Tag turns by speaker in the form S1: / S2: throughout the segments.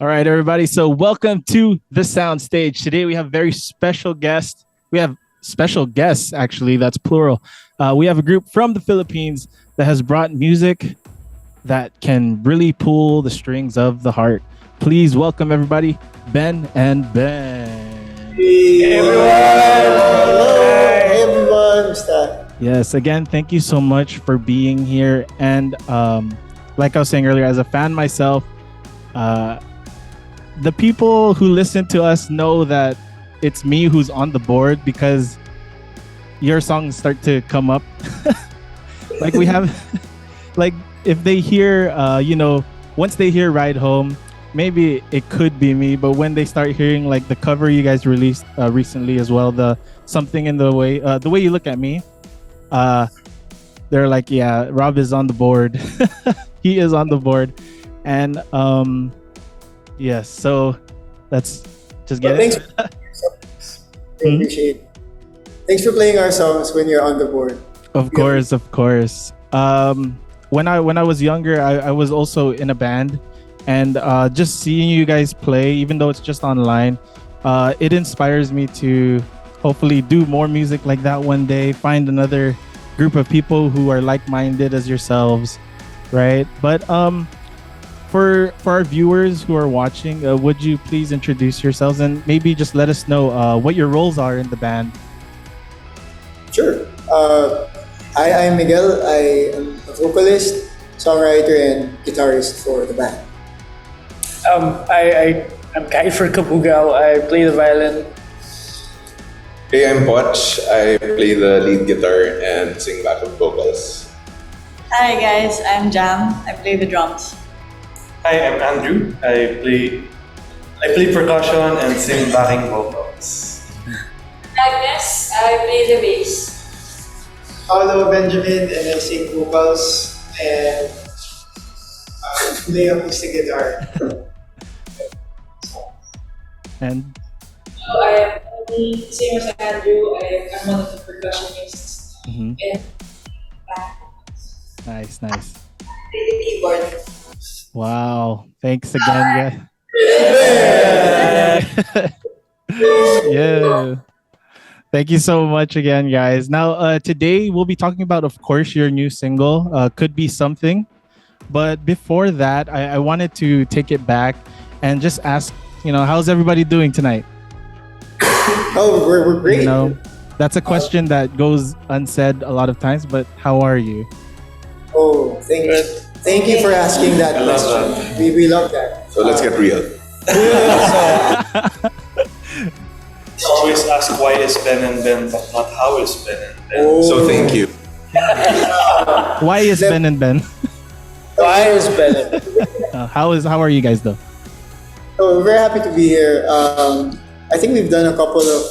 S1: All right, everybody. So welcome to the Soundstage. Today we have very special guests. We have special guests, actually. That's plural. We have a group from the Philippines that has brought music that can really pull the strings of the heart. Please welcome everybody, Ben and Ben.
S2: Hey everyone! Hey everyone!
S1: Yes, again, thank you so much for being here. And like I was saying earlier, as a fan myself, the people who listen to us know that it's me who's on the board because your songs start to come up. Like we have, like if they hear, once they hear Ride Home, maybe it could be me. But when they start hearing like the cover you guys released recently as well, the Something in the Way You Look at Me, they're like, yeah, Rob is on the board. He is on the board. And yes, so let's just get
S2: it. We appreciate it. Thanks for playing our songs when you're on the board.
S1: Of course. When I was younger, I was also in a band, and just seeing you guys play, even though it's just online, it inspires me to hopefully do more music like that one day, find another group of people who are like-minded as yourselves, right? But for our viewers who are watching, would you please introduce yourselves and maybe just let us know what your roles are in the band?
S2: Sure. Hi, I'm Miguel. I am a vocalist, songwriter, and guitarist for the band.
S3: I'm Kai for Kabugao. I play the violin.
S4: Hey, I'm Butch. I play the lead guitar and sing backup vocals.
S5: Hi guys, I'm Jam. I play the drums.
S6: Hi, I'm Andrew. I play percussion and sing backing vocals.
S7: Agnes, I play the bass.
S2: Hello, Benjamin, and I sing vocals and play acoustic guitar.
S1: And
S7: I am the same as Andrew. I'm one of the percussionists.
S1: Mm-hmm.
S7: And
S1: Nice.
S7: play the keyboard.
S1: Wow. Thanks again. Yeah. Thank you so much again, guys. Now, today we'll be talking about, of course, your new single, Could Be Something. But before that, I wanted to take it back and just ask, how's everybody doing tonight?
S2: Oh, we're great.
S1: That's a question that goes unsaid a lot of times, but how are you?
S2: Oh, thank you for asking that question. We love that.
S4: So let's get real.
S6: Always ask why is Ben and Ben, but not how is Ben and Ben.
S2: Oh.
S4: So thank you.
S1: Why is Ben and Ben?
S3: Why is Ben and Ben?
S1: How are you guys though?
S2: So we're very happy to be here. I think we've done a couple of,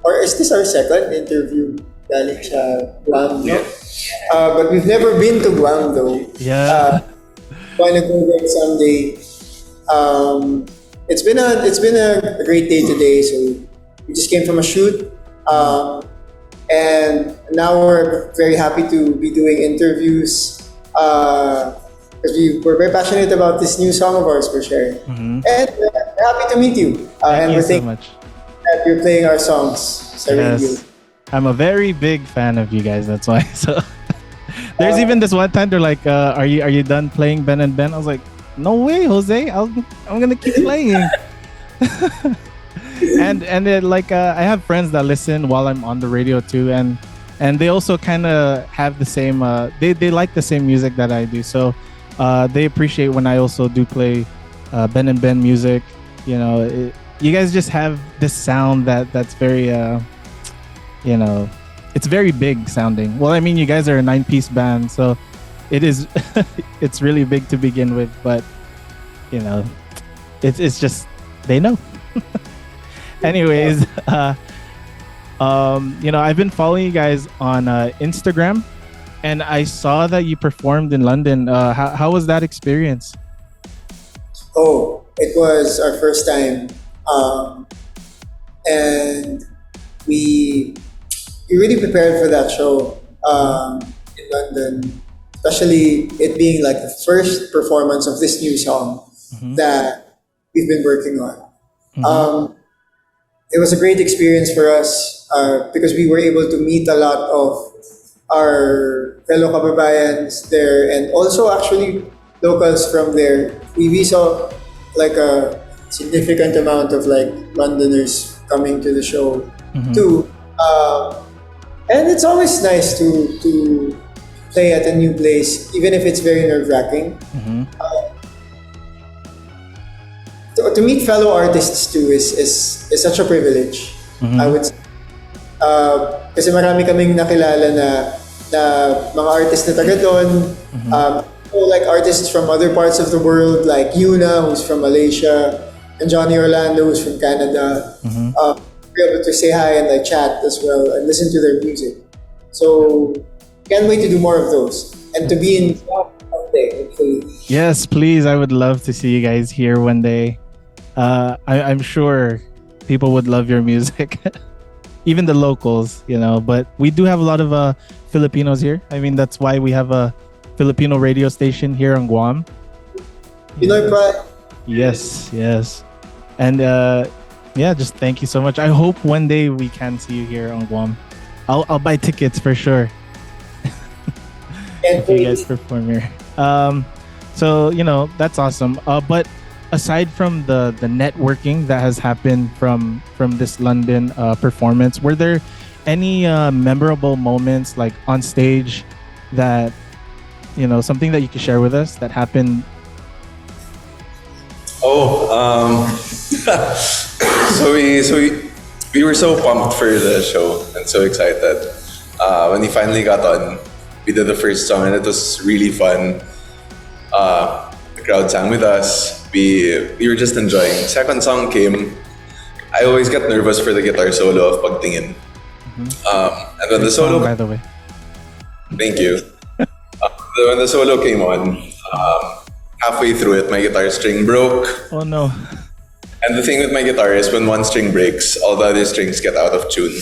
S2: or is this our second interview? Galing sa Guam, no? But we've never been to Guam though.
S1: Yeah.
S2: Want to go there someday. It's been a great day today. So we just came from a shoot, and now we're very happy to be doing interviews because we're very passionate about this new song of ours we're sharing.
S1: Mm-hmm.
S2: And we're happy to meet you.
S1: Thank you
S2: we're
S1: so much.
S2: That you're playing our songs. So
S1: Yes. I'm a very big fan of you guys. That's why. So there's even this one time they're like, "Are you done playing Ben and Ben?" I was like, "No way, Jose! I'm gonna keep playing." and then I have friends that listen while I'm on the radio too, and they also kind of have the same. They like the same music that I do, so they appreciate when I also do play Ben and Ben music. You guys just have this sound that's very. It's very big sounding. Well, I mean, you guys are a 9-piece band, so it is, it's really big to begin with, but, it's just, they know. Anyways, I've been following you guys on Instagram, and I saw that you performed in London. How was that experience?
S2: Oh, it was our first time. And we really prepared for that show in London, especially it being like the first performance of this new song that we've been working on. It was a great experience for us because we were able to meet a lot of our fellow kababayans there and also actually locals from there. We saw like a significant amount of like Londoners coming to the show too. And it's always nice to play at a new place, even if it's very nerve-wracking. To meet fellow artists too is such a privilege. I would say. Kasi marami kaming nakilala na mga artists na taga doon. Like artists from other parts of the world, like Yuna, who's from Malaysia, and Johnny Orlando, who's from Canada. We're able to say hi and like chat as well and listen to their music. So can't wait to do more of those and to be in someday, hopefully.
S1: Yes, please. I would love to see you guys here one day. I'm sure people would love your music. Even the locals, you know, but we do have a lot of Filipinos here. I mean, that's why we have a Filipino radio station here on Guam.
S2: Pinoy pride.
S1: Yes. And just thank you so much. I hope one day we can see you here on Guam. I'll buy tickets for sure. If you guys perform here. So, you know, that's awesome. But aside from the networking that has happened from this London performance, were there any memorable moments like on stage that, you know, something that you could share with us that happened?
S4: So we were so pumped for the show and so excited. When he finally got on, we did the first song and it was really fun. The crowd sang with us. We were just enjoying. Second song came. I always get nervous for the guitar solo of Pagtingin. And when the solo,
S1: by the way,
S4: thank you. When the solo came on, halfway through it, my guitar string broke.
S1: Oh no!
S4: And the thing with my guitar is when one string breaks, all the other strings get out of tune.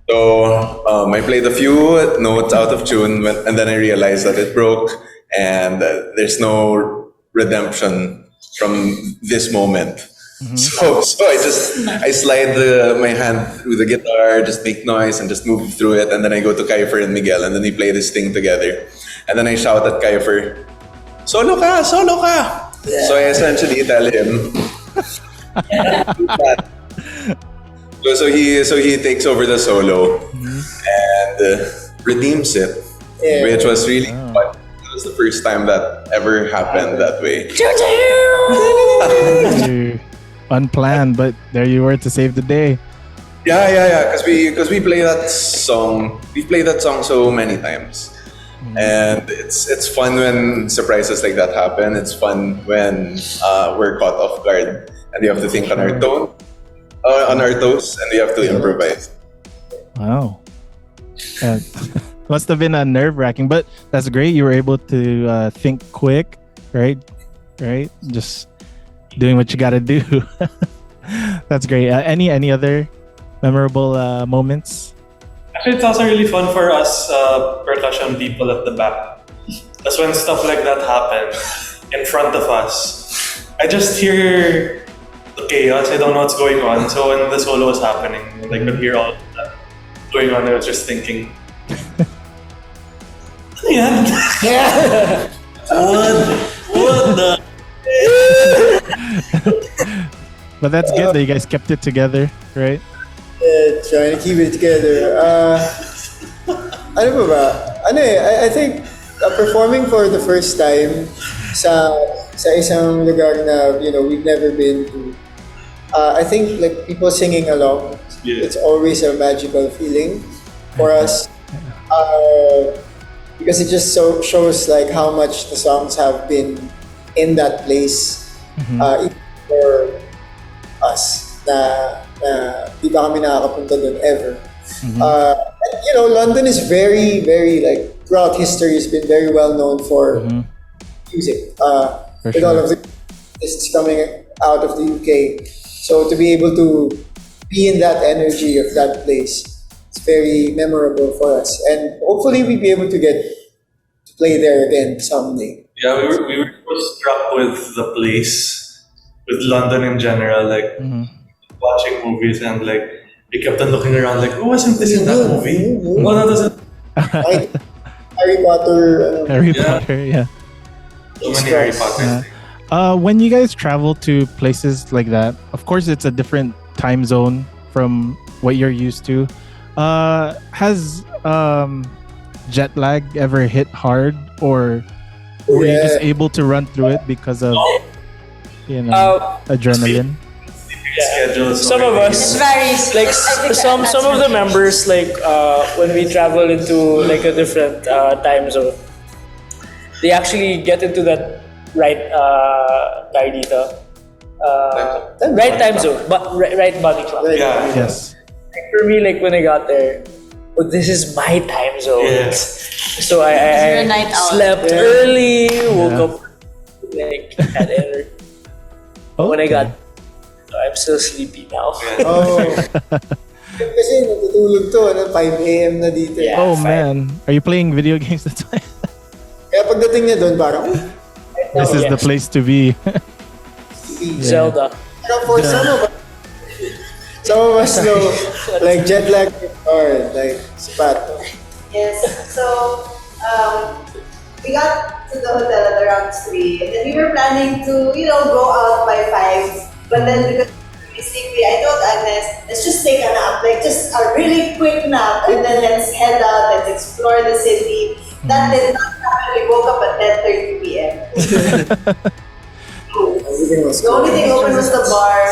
S4: So I played a few notes out of tune, and then I realized that it broke, and there's no redemption from this moment. So I slide my hand through the guitar, just make noise and just move through it, and then I go to Kiefer and Miguel, and then we play this thing together. And then I shout at Kiefer, "Solo ka! Solo ka!" Yeah. So I essentially tell him. So he takes over the solo and redeems it, which was really fun. It was the first time that ever happened that way.
S1: Unplanned, but there you were to save the day.
S4: Yeah. Because we play that song. We played that song so many times, and it's fun when surprises like that happen. It's fun when we're caught off guard and we have to think on our toes, and we have to improvise.
S1: Wow. Must have been nerve-wracking, but that's great. You were able to think quick, right? Just doing what you got to do. That's great. Any other memorable moments?
S6: Actually, it's also really fun for us percussion people at the back. That's when stuff like that happens in front of us. I just hear the chaos. I don't know what's going on. So when the solo was happening, I could hear all that going on. I was just thinking, what the?
S1: But that's good that you guys kept it together, right?
S2: Trying to keep it together. I think performing for the first time sa isang lugar na we've never been to. I think like people singing along, it's always a magical feeling for us. Because it just shows like how much the songs have been in that place, even for us na di ba kami nakakapunta doon ever. And, London is very, very like throughout history has been very well known for music. With all of the artists coming out of the UK, so to be able to be in that energy of that place, it's very memorable for us, and hopefully we'll be able to get to play there again someday.
S6: Yeah, we were so struck with the place with London in general, like watching movies and like we kept on looking around like, oh, wasn't this in that movie? Oh, that doesn't.
S2: Like, Harry Potter.
S1: Harry
S6: Yeah.
S1: Potter, yeah.
S6: So many Harry Potter.
S1: When you guys travel to places like that, of course it's a different time zone from what you're used to. Has jet lag ever hit hard, or were you just able to run through it because of adrenaline?
S3: Schedules. Some of us,
S5: It varies.
S3: like
S5: I think
S3: some of the members, like when we travel into like a different time zone, they actually get into that right right time zone, but right body clock.
S6: Yeah.
S1: Yes.
S3: Like for me, like when I got there, oh, this is my time zone.
S6: Yes.
S3: So
S5: You're
S3: I
S5: a night owl.
S3: slept early, woke up like had energy. But when I got, I'm still sleepy now.
S2: Oh. Kasi natutulog to, 5 a.m. na dito.
S3: Yeah.
S1: Oh
S3: fine.
S1: man, are you playing video games that time?
S2: Kaya pagdating niya doon, parang,
S1: This is the place to be.
S3: Zelda.
S2: Pero for some of us know, like jet lag or like spat.
S8: Yes. So, we got to the hotel at around 3, and then we were planning to, go out by 5. But then because we sleepy, I told Agnes, let's just take a nap, like just a really quick nap, and then let's head out, let's explore the city. That did not happen. We woke up at 10:30 p.m.
S2: Everything was
S8: The only thing
S2: cool.
S8: open was the bar.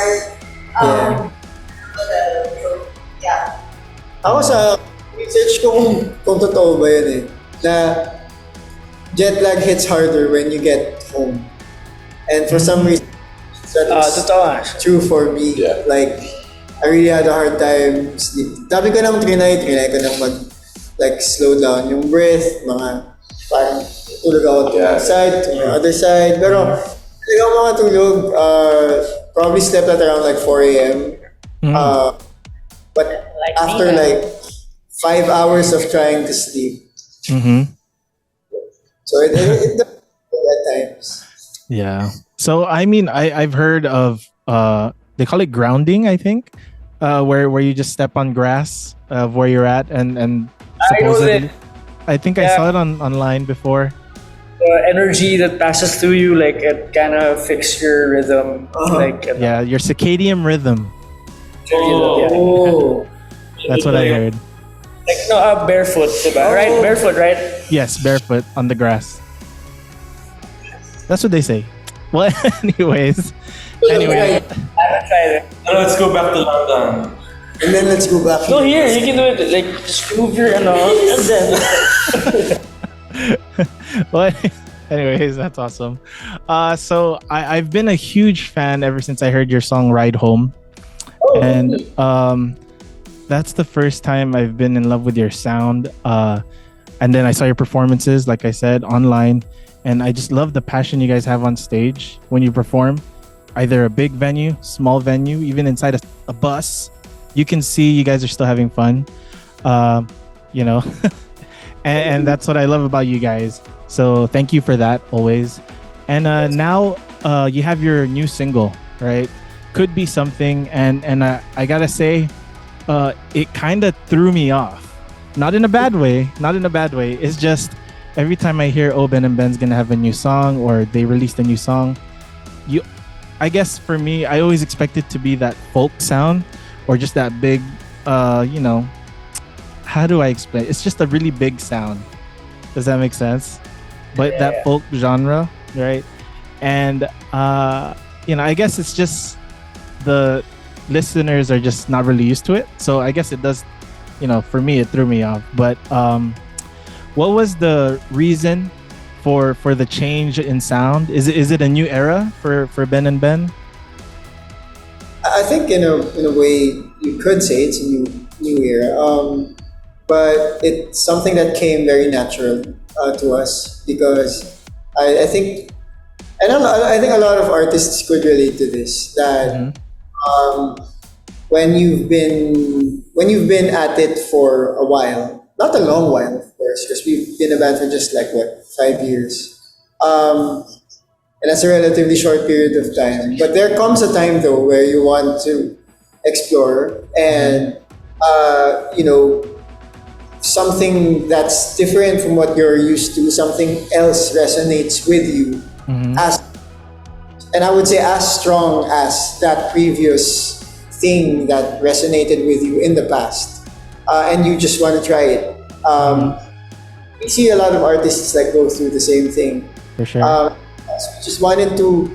S2: Yeah.
S8: So, yeah.
S2: Ako sa research ko kung totoo ba yun na jet lag hits harder when you get home. And for some reason, that is
S3: Totoo.
S2: true for me.
S4: Yeah.
S2: Like, I really had a hard time sleep. Dami ko nang trinay ko nang slow down yung breath, parang tulog ako to one side, to the other side. Pero, hindi ako makatulog, probably slept at around 4 a.m. But
S3: Like
S2: after
S3: me.
S2: 5 hours of trying to sleep. So it at times.
S1: Yeah. So I mean, I've heard of they call it grounding, I think, where you just step on grass of where you're at, and
S3: I know
S1: supposedly,
S3: that.
S1: I think I saw it online before.
S3: The energy that passes through you, like it kind of fix your rhythm. Like
S1: Yeah, your circadian rhythm.
S2: Oh.
S1: That's what I heard.
S3: Like barefoot, diba? Right, barefoot, right?
S1: Yes, barefoot on the grass. That's what they say. Well, anyways.
S3: I haven't tried it.
S6: Now let's go back to London.
S2: And then let's go back.
S3: No, here you can do it. Like just move your and then.
S1: Well, anyways, that's awesome. So I've been a huge fan ever since I heard your song "Ride Home," and that's the first time I've been in love with your sound. And then I saw your performances, like I said, online, and I just love the passion you guys have on stage when you perform. Either a big venue, small venue, even inside a bus, you can see you guys are still having fun. And that's what I love about you guys. So thank you for that always. And now you have your new single, right? Could Be Something, and I gotta say, it kind of threw me off. Not in a bad way. It's just every time I hear, oh, Ben and Ben's gonna have a new song, or they released a new song, I guess for me, I always expect it to be that folk sound, or just that big, how do I explain? It's just a really big sound. Does that make sense? But that folk genre, right? And I guess it's just the listeners are just not really used to it. So I guess it does, for me, it threw me off. But what was the reason for the change in sound? Is it a new era for Ben and Ben?
S2: I think in a way you could say it's a new era. But it's something that came very natural to us, because I think a lot of artists could relate to this, that when you've been at it for a while, not a long while of course, because we've been a band for just 5 years, and that's a relatively short period of time. But there comes a time though where you want to explore and something that's different from what you're used to, something else resonates with you as, and I would say as strong as that previous thing that resonated with you in the past, and you just want to try it. We see a lot of artists like go through the same thing.
S1: For sure.
S2: So we just wanted to,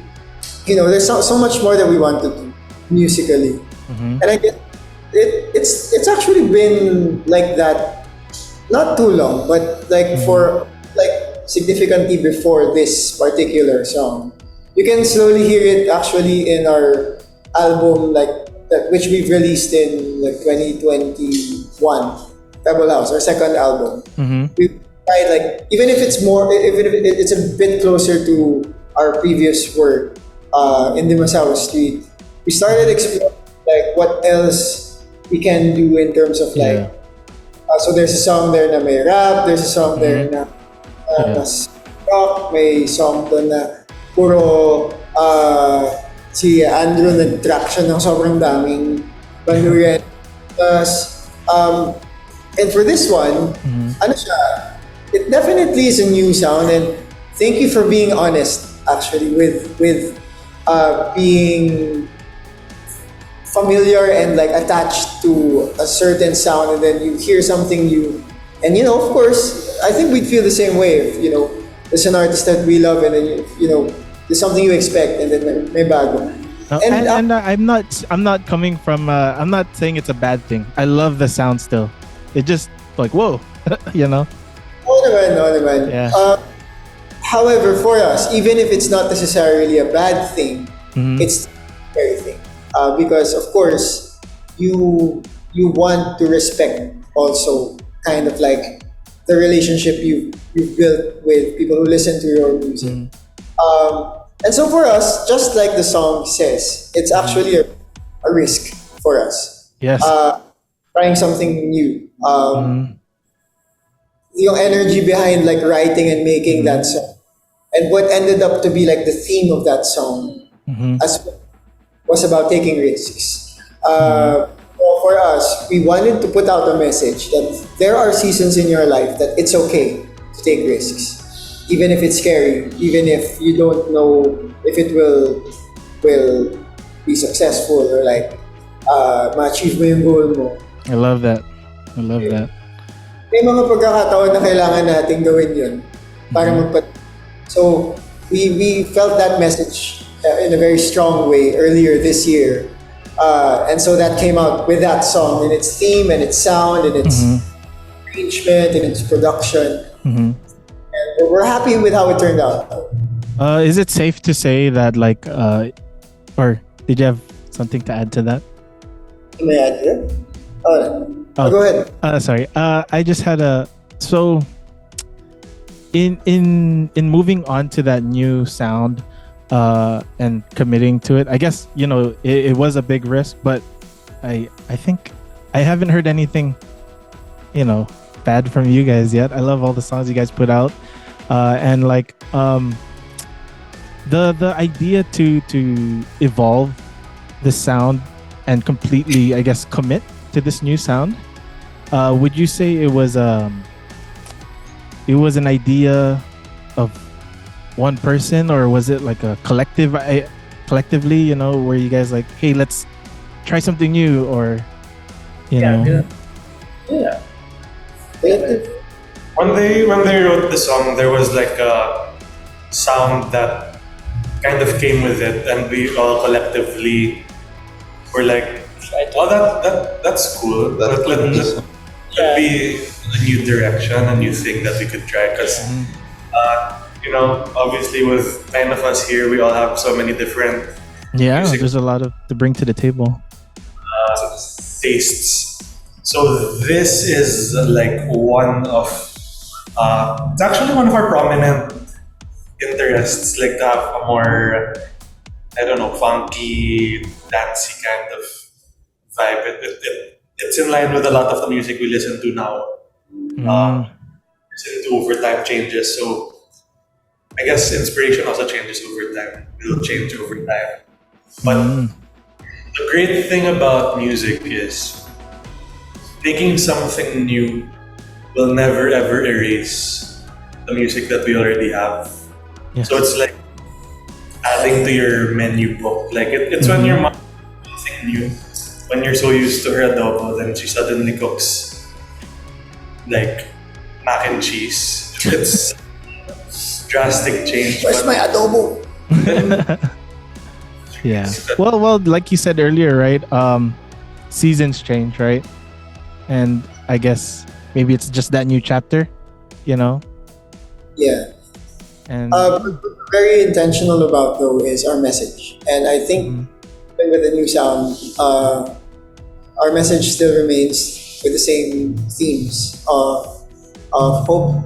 S2: there's so much more that we want to do musically, and I guess it's actually been like that. Not too long, but like for like significantly before this particular song. You can slowly hear it actually in our album, like that, which we've released in like 2021, Pebble House, our second album. We tried like even if it's it's a bit closer to our previous work in Dimasao Street, we started exploring like what else we can do in terms of like. So there's a song there na may rap, there's a song there na mas rock, may song doon na puro si Andrew nag-track siya ng sobrang daming baluyan. And for this one, ano siya, it definitely is a new sound, and thank you for being honest actually with being familiar and like attached to a certain sound, and then you hear something new, and of course I think we'd feel the same way if there's an artist that we love and then there's something you expect and then may bago.
S1: I'm not coming from I'm not saying it's a bad thing. I love the sound still. It just like whoa.
S2: No naman.
S1: Yeah.
S2: However, for us, even if it's not necessarily a bad thing, it's a scary thing. Because of course you want to respect also kind of like the relationship you've built with people who listen to your music. And so for us, just like the song says, it's actually a risk for us.
S1: Yes.
S2: Trying something new. Yung energy behind like writing and making that song, and what ended up to be like the theme of that song as well, was about taking risks. For us, we wanted to put out a message that there are seasons in your life that it's okay to take risks, even if it's scary, even if you don't know if it will be successful or like ma-achieve mo yung goal mo.
S1: I love that.
S2: May mga pagkakataon na kailangan natin gawin yun para So we felt that message in a very strong way earlier this year, and so that came out with that song and its theme and its sound and its arrangement and its production, and we're happy with how it turned out.
S1: Is it safe to say that like or did you have something to add to that?
S2: May I add here? Go ahead.
S1: Sorry. I just had so in moving on to that new sound and committing to it. I guess it was a big risk, but I think I haven't heard anything bad from you guys yet. I love all the songs you guys put out, and like the idea to evolve the sound and completely, I guess, commit to this new sound. Would you say it was an idea of one person, or was it like a collectively, where you guys like, hey, let's try something new, or
S3: Yeah.
S6: When they wrote the song, there was like a sound that kind of came with it, and we all collectively were like, "Oh, that's cool. Let be a new direction, a new thing that we could try." Because obviously with 9 of us here, we all have so many different music
S1: there's a lot to bring to the table.
S6: tastes. So this is like one of it's actually one of our prominent interests, like to have a more, I don't know, funky, dancey kind of vibe. It's in line with a lot of the music we listen to now. Listen to over time changes. So I guess inspiration also changes over time. It'll change over time. But the great thing about music is making something new will never ever erase the music that we already have.
S1: Yes.
S6: So it's like adding to your menu book. Like it's when your mom does something new, when you're so used to her adobo, then she suddenly cooks like mac and cheese. It's drastic change.
S2: Where's my adobo?
S1: Yeah. Well, like you said earlier, right? Seasons change, right? And I guess maybe it's just that new chapter, you know?
S2: Yeah.
S1: And
S2: What we're very intentional about though is our message, and I think even with the new sound, our message still remains with the same themes of hope,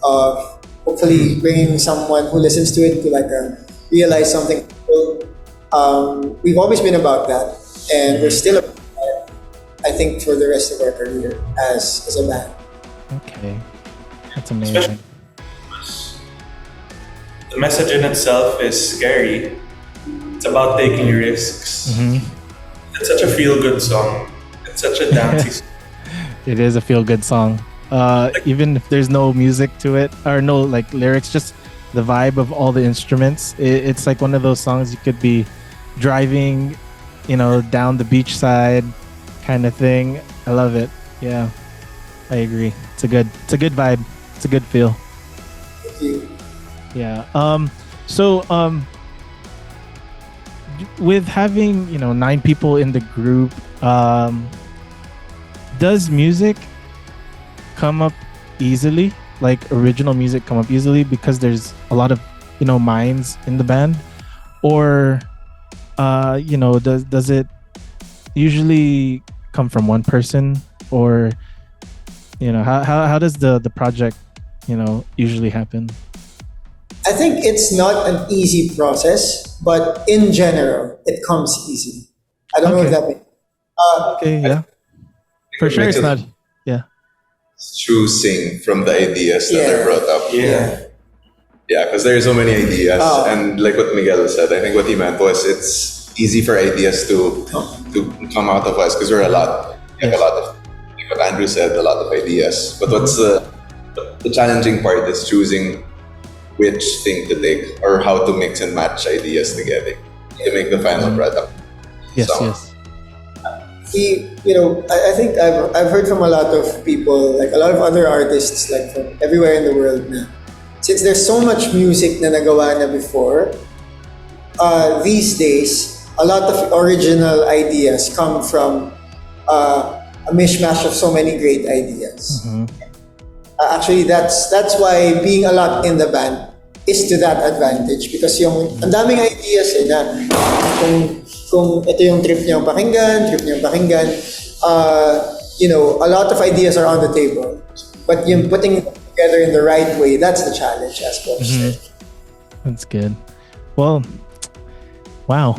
S2: of hopefully bringing someone who listens to it to like realize something cool. We've always been about that, and we're still about that, I think, for the rest of our career as a band.
S1: okay. That's amazing.
S6: The message in itself is scary. It's about taking risks. It's such a feel-good song. It's such a dancey song.
S1: It is a feel-good song. Even if there's no music to it or no like lyrics, just the vibe of all the instruments. It's like one of those songs you could be driving, down the beach side kind of thing. I love it. Yeah, I agree. It's a good vibe. It's a good feel.
S2: Thank you.
S1: Yeah. So with having 9 people in the group, does music come up easily? Like original music come up easily because there's a lot of minds in the band, or does it usually come from one person, or how does the project usually happen?
S2: I think it's not an easy process, but in general, it comes easy. I don't know if that makes
S1: Okay, yeah. For sure it's not. Yeah.
S4: Choosing from the ideas that are brought up.
S6: Yeah.
S4: Yeah, because there are so many ideas, and like what Miguel said, I think what he meant was it's easy for ideas to come out of us because we're a lot, like a lot of, like what Andrew said, a lot of ideas. But what's the challenging part is choosing which thing to take or how to mix and match ideas together to make the final product.
S1: Yes,
S4: So,
S1: yes.
S2: I think I've heard from a lot of people, like a lot of other artists, like from everywhere in the world na, since there's so much music na nagawa na before, these days, a lot of original ideas come from a mishmash of so many great ideas. Actually, that's why being a lot in the band is to that advantage, because ang daming ideas na kung ito yung trip niyang pakinggan, a lot of ideas are on the table, but yung putting it together in the right way, that's the challenge, as Bob said.
S1: That's good. Well, wow.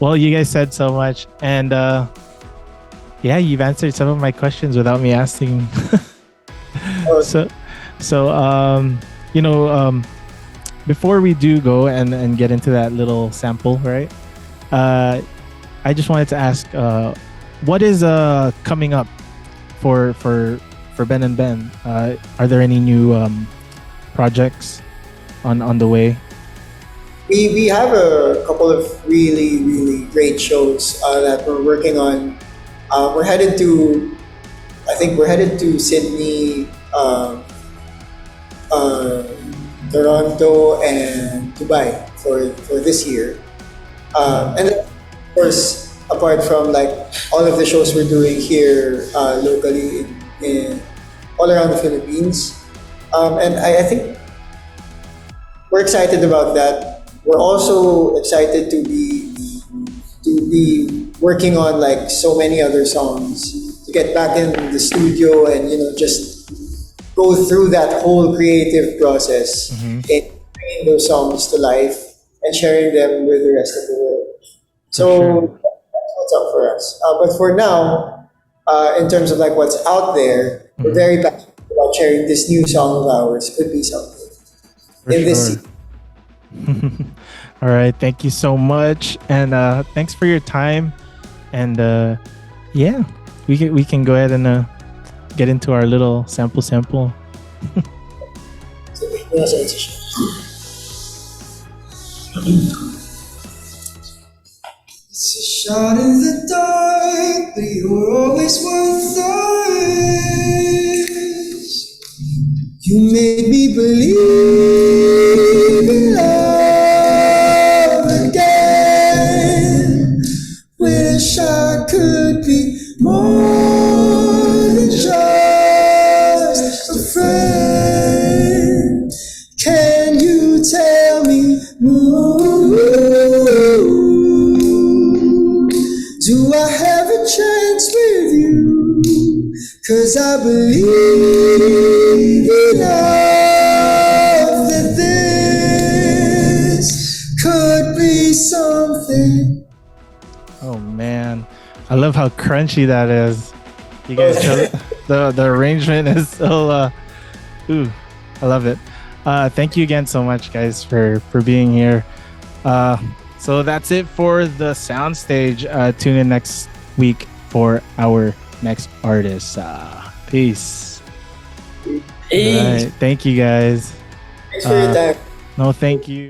S1: Well, you guys said so much, and yeah, you've answered some of my questions without me asking. Before we do go and get into that little sample, right? I just wanted to ask, what is coming up for Ben&Ben? Are there any new projects on the way?
S2: We have a couple of really, really great shows that we're working on. We're headed to Sydney, Toronto, and Dubai for this year. And then, of course, apart from like all of the shows we're doing here locally in all around the Philippines, and I think we're excited about that. We're also excited to be working on like so many other songs, to get back in the studio and just go through that whole creative process and bringing those songs to life and sharing them with the rest of the world. So that's what's up for us. But for now, in terms of like what's out there, we're very passionate about sharing this new song of ours. Could be something.
S1: For
S2: in this
S1: sure.
S2: season.
S1: All right, thank you so much, and thanks for your time. And yeah, we can go ahead and get into our little sample.
S2: Wala sa ito. It's a shot in the dark, but you're always worth us. You made me believe in love again. Wish I could be more than just a friend. Can you tell me more? Do I have a chance with you? 'Cause I believe enough that this could be something.
S1: Oh man, I love how crunchy that is. You guys, the arrangement is so. Ooh, I love it. Thank you again so much, guys, for being here. So that's it for the Soundstage. Tune in next week for our next artist. Peace.
S3: Hey.
S1: All right, thank you guys.
S2: Thanks for your time.
S1: No, thank you.